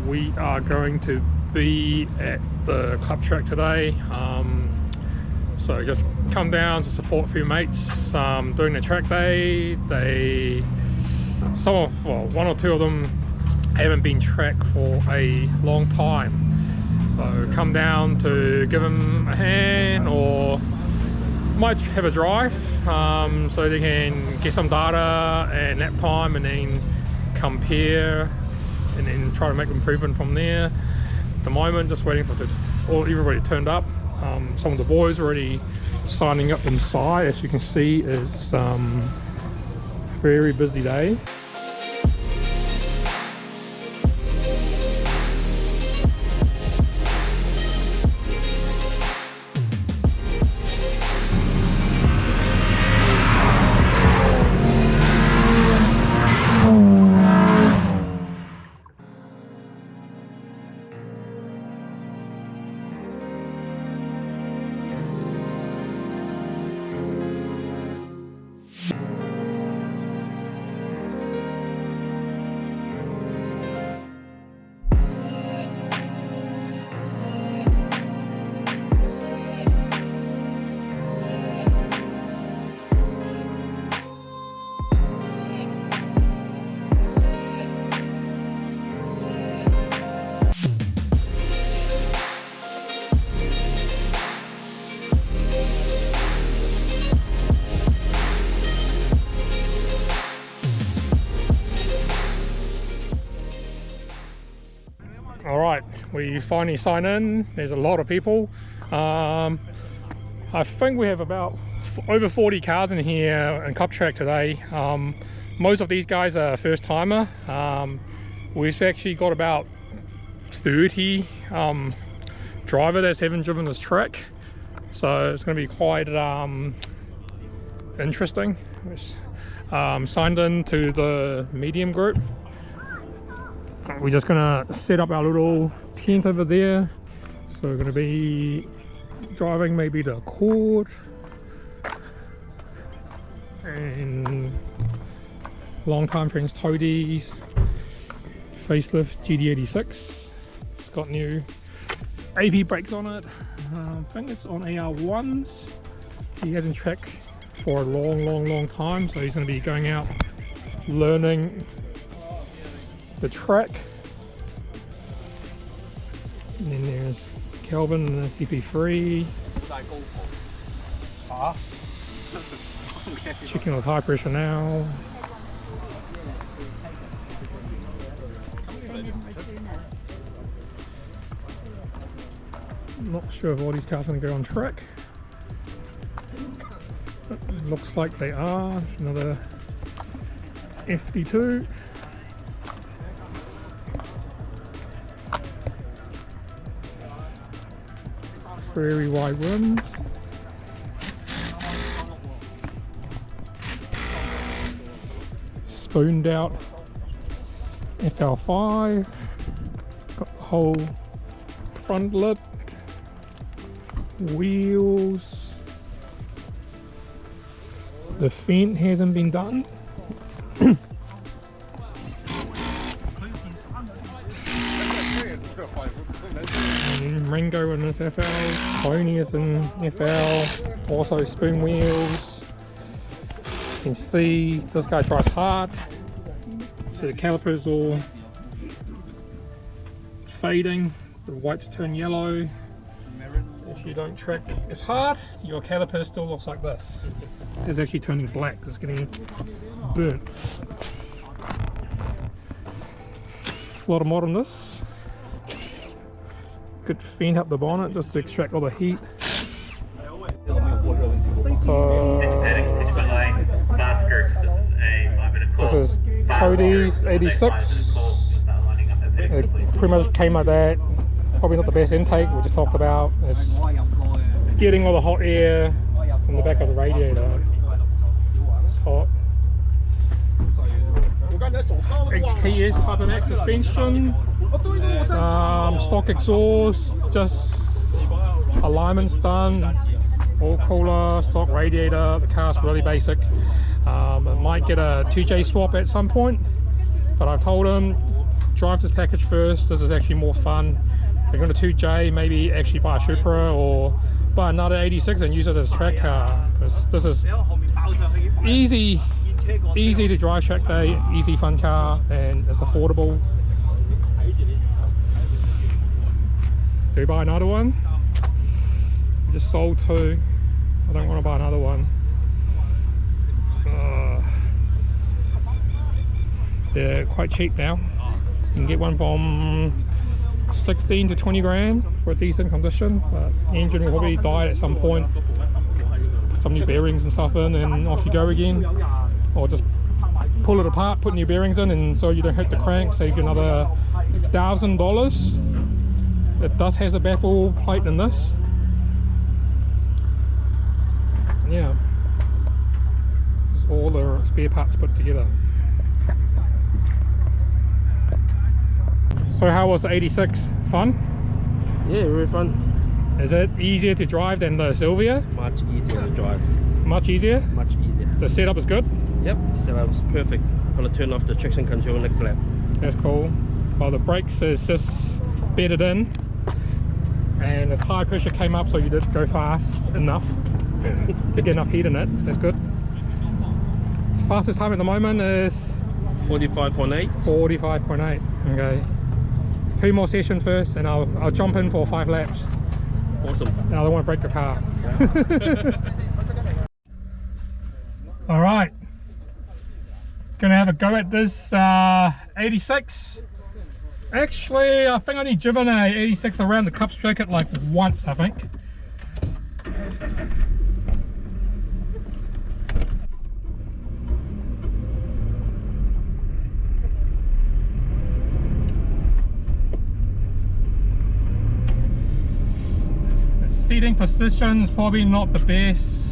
we are going to be at the club track today. So just come down to support a few mates doing the track day. One or two of them haven't been track for a long time, so come down to give them a hand, or might have a drive so they can get some data and nap time, and then compare and then try to make improvement from there. At the moment, just waiting for everybody turned up. Some of the boys already signing up inside. As you can see, it's very busy day. Alright, we finally sign in. There's a lot of people. I think we have about over 40 cars in here in Cup Track today. Most of these guys are first timer. We've actually got about 30 drivers that haven't driven this track, so it's going to be quite interesting. Signed in to the medium group. We're just gonna set up our little tent over there. So we're gonna be driving maybe the Accord and long-time friends Toddy's facelift GD86. It's got new AP brakes on it. I think it's on AR1s. He hasn't tracked for a long time, so he's gonna be going out learning the track. And then there's Kelvin and the CP3. Checking with high pressure now. Not sure if all these cars are going to go on track. Looks like they are. Another FD2. Very wide rims. Spooned out FL5. Got the whole front lip. Wheels. The fend hasn't been done. Ringo in this FL, Tony is in FL, also spoon wheels. You can see this guy tries hard. So the calipers all fading, the whites turn yellow. If you don't track as hard, your caliper still looks like this. It's actually turning black, it's getting burnt. A lot of mod on this. Good fend up the bonnet just to extract all the heat. So this is Toddy's 86. It pretty much came like that. Probably not the best intake we just talked about. It's getting all the hot air from the back of the radiator. It's hot. HKS type of suspension. Stock exhaust, just alignment's done, all cooler, stock radiator. The car's really basic. It might get a 2J swap at some point, but I've told him drive this package first. This is actually more fun. If you're going to 2J, maybe actually buy a Supra or buy another 86 and use it as a track car. This is easy to drive track day, easy fun car, and it's affordable. Do you buy another one? I just sold 2. I don't want to buy another one. They're quite cheap now. You can get one from 16 to 20 grand for a decent condition, but the engine will probably die at some point. Put some new bearings and stuff in and off you go again, or just pull it apart, put new bearings in, and so you don't hurt the crank, save you another $1,000. It does has a baffle plate in this. Yeah, this is all the spare parts put together. So how was the 86? Fun? Yeah, very fun. Is it easier to drive than the Sylvia? Much easier to drive. Much easier? Much easier. The setup is good? Yep, the setup is perfect. I'm gonna turn off the traction control next lap. That's cool. Well, the brakes is just bedded in, and the tyre pressure came up, so you did go fast enough to get enough heat in it. That's good. The fastest time at the moment is 45.8. 45.8. Okay. 2 more sessions first, and I'll jump in for 5 laps. Awesome. I don't want to break the car. All right. Gonna have a go at this 86. Actually, I think I only driven a 86 around the cup circuit like once, I think. The seating position is probably not the best.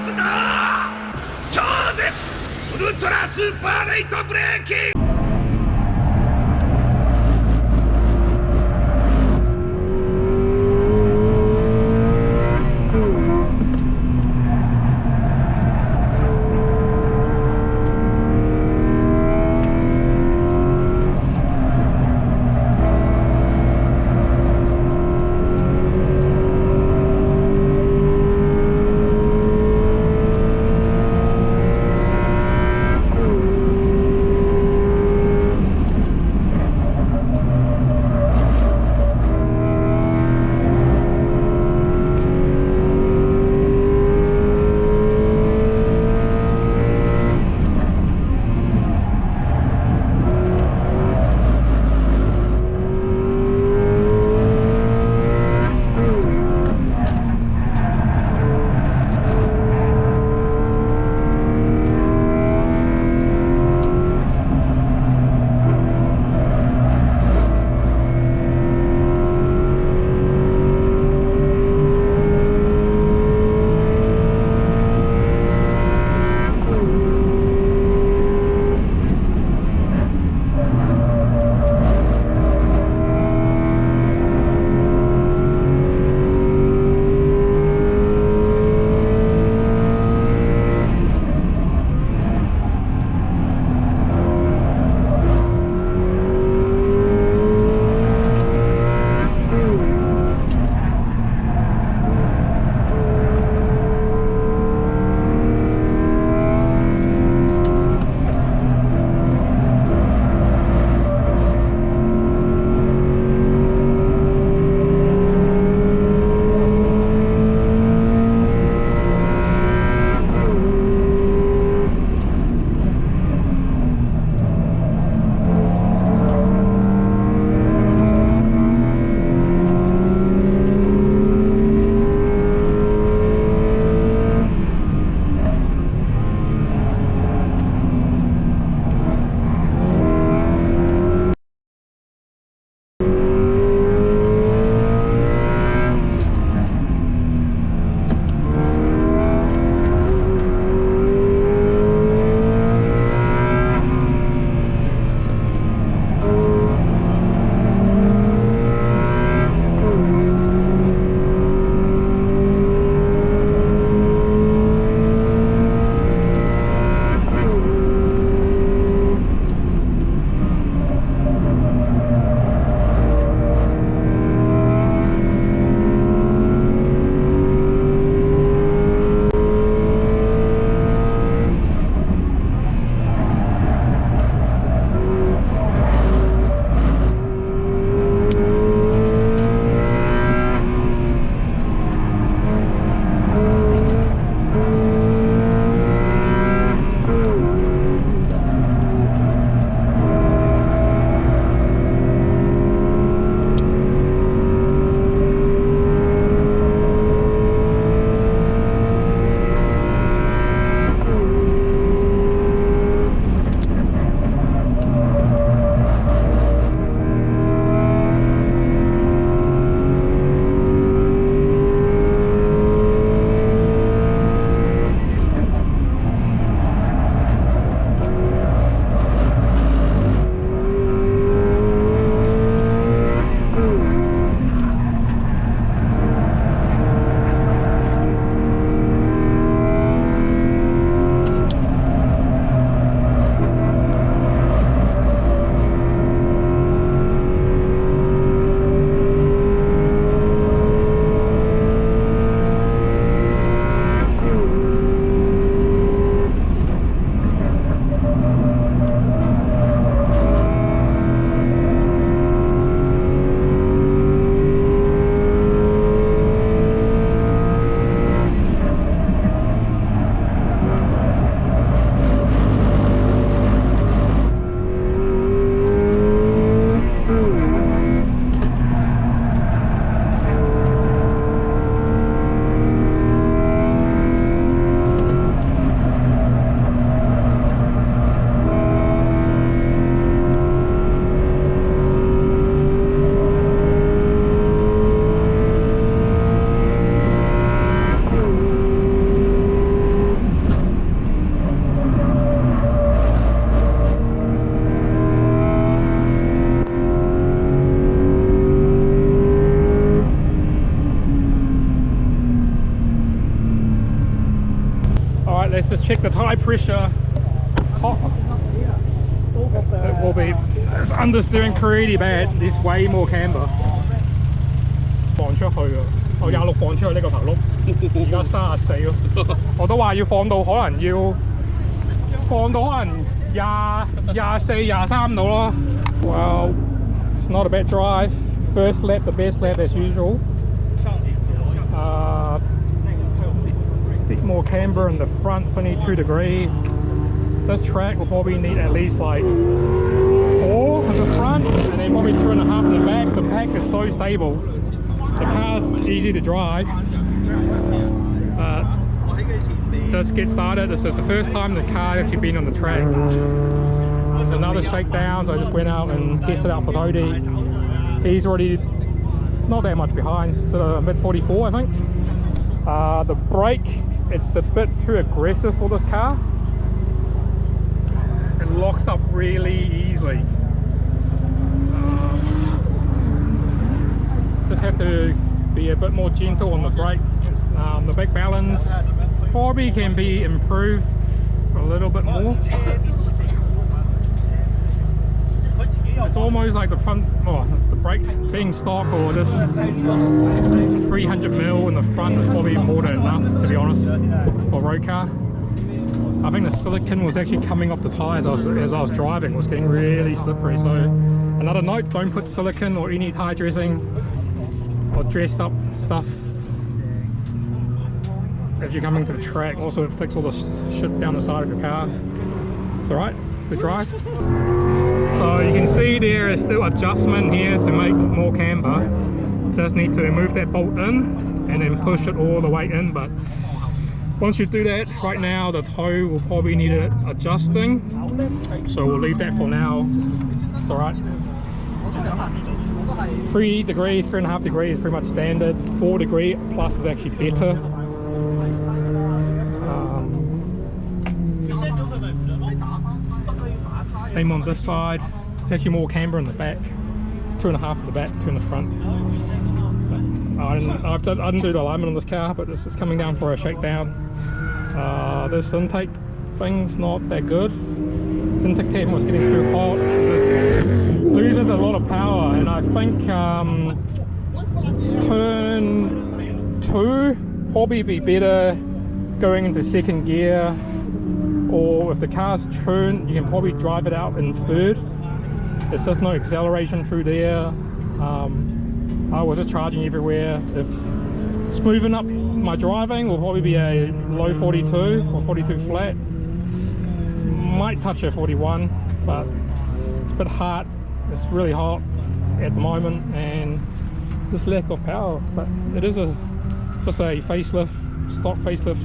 つだ。超絶ウルトラスーパーレイトブレーキング。let's just check the tire pressure. Hot. It will be. It's understeering pretty bad. There's way more camber. 放出去啊！我26放出去呢個頭轆，而家34咯。我都話要放到可能要放到可能24、23度咯。Well, it's not a bad drive. First lap, the best lap as usual. Bit more camber in the front. It's only 2 degrees. This track will probably need at least like 4 in the front and then probably 2.5 in the back. The back is so stable. The car's easy to drive. Just get started. This is the first time the car actually been on the track. There's another shakedown, so I just went out and tested out for Toddy. He's already not that much behind, mid 44 I think. The brake, it's a bit too aggressive for this car. It locks up really easily. Just have to be a bit more gentle on the brake. The brake balance probably can be improved a little bit more. It's almost like the front, the brakes being stock or just 300mm in the front is probably more than enough, to be honest, for a road car. I think the silicone was actually coming off the tyres as I was driving. It was getting really slippery. So another note, don't put silicone or any tyre dressing or dressed up stuff if you're coming to the track. Also fix all the shit down the side of your car. It's alright, good drive. So you can see there is still adjustment here to make more camber. Just need to move that bolt in and then push it all the way in, but once you do that, right now the toe will probably need it adjusting, so we'll leave that for now. It's alright. 3 degrees, 3.5 degrees is pretty much standard. 4 degree plus is actually better. Same on this side. It's actually more camber in the back. It's 2.5 in the back, 2 in the front. I didn't do the alignment on this car, but this is coming down for a shakedown. This intake thing's not that good. Intake temp was getting too hot. This loses a lot of power, and I think turn 2 probably be better going into 2nd gear, or if the car's tuned, you can probably drive it out in 3rd. There's just no acceleration through there. I was just charging everywhere. If smoothing up my driving will probably be a low 42 or 42 flat. Might touch a 41, but it's a bit hard. It's really hot at the moment and just lack of power. But it is just a facelift, stock facelift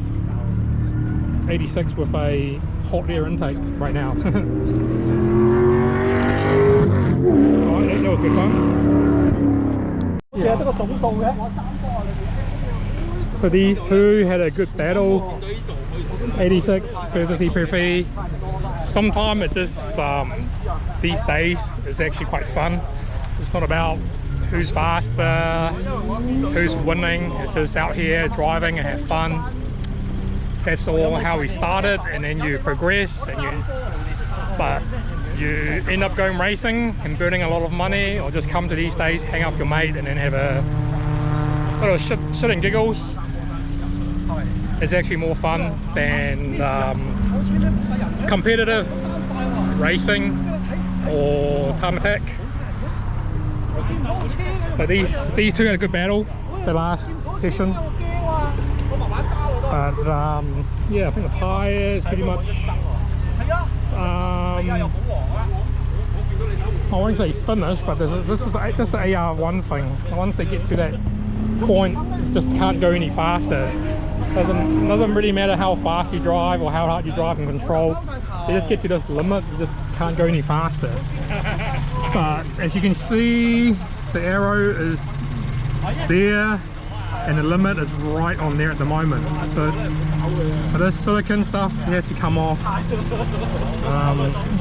86 with a hot air intake right now. Alright, that was good fun. So these two had a good battle. 86 versus EPP. Sometimes it just these days it's actually quite fun. It's not about who's faster, who's winning. It's just out here driving and have fun. That's all how we started, and then you progress, and but you end up going racing and burning a lot of money, or just come to these days, hang out with your mate, and then have a little shit and giggles. It's actually more fun than competitive racing or time attack. But these two had a good battle the last session. But yeah, I think the tyre is pretty much I won't say finished, but this is just the AR1 thing. Once they get to that point, it just can't go any faster. Doesn't really matter how fast you drive or how hard you drive and control. They just get to this limit, you just can't go any faster. But as you can see, the arrow is there and the limit is right on there at the moment. So for this silicone stuff, it has to come off.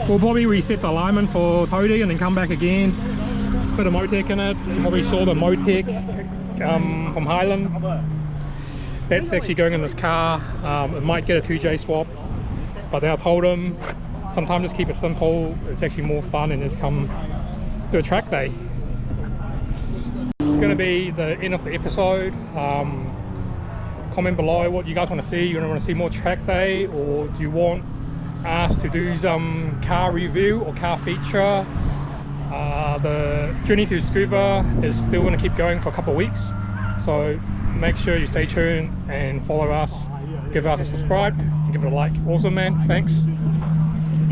We'll probably reset the alignment for Toddy and then come back again. Put a MoTeC in it. You probably saw the MoTeC from Highland. that's actually going in this car. It might get a 2J swap, but then I told him sometimes just keep it simple. It's actually more fun and just come do a track day. It's going to be the end of the episode. Comment below what you guys want to see. You want to see more track day, or do you want us to do some car review or car feature? The journey to scuba is still going to keep going for a couple of weeks, so make sure you stay tuned and follow us, give us a subscribe and give it a like. Awesome, man, thanks.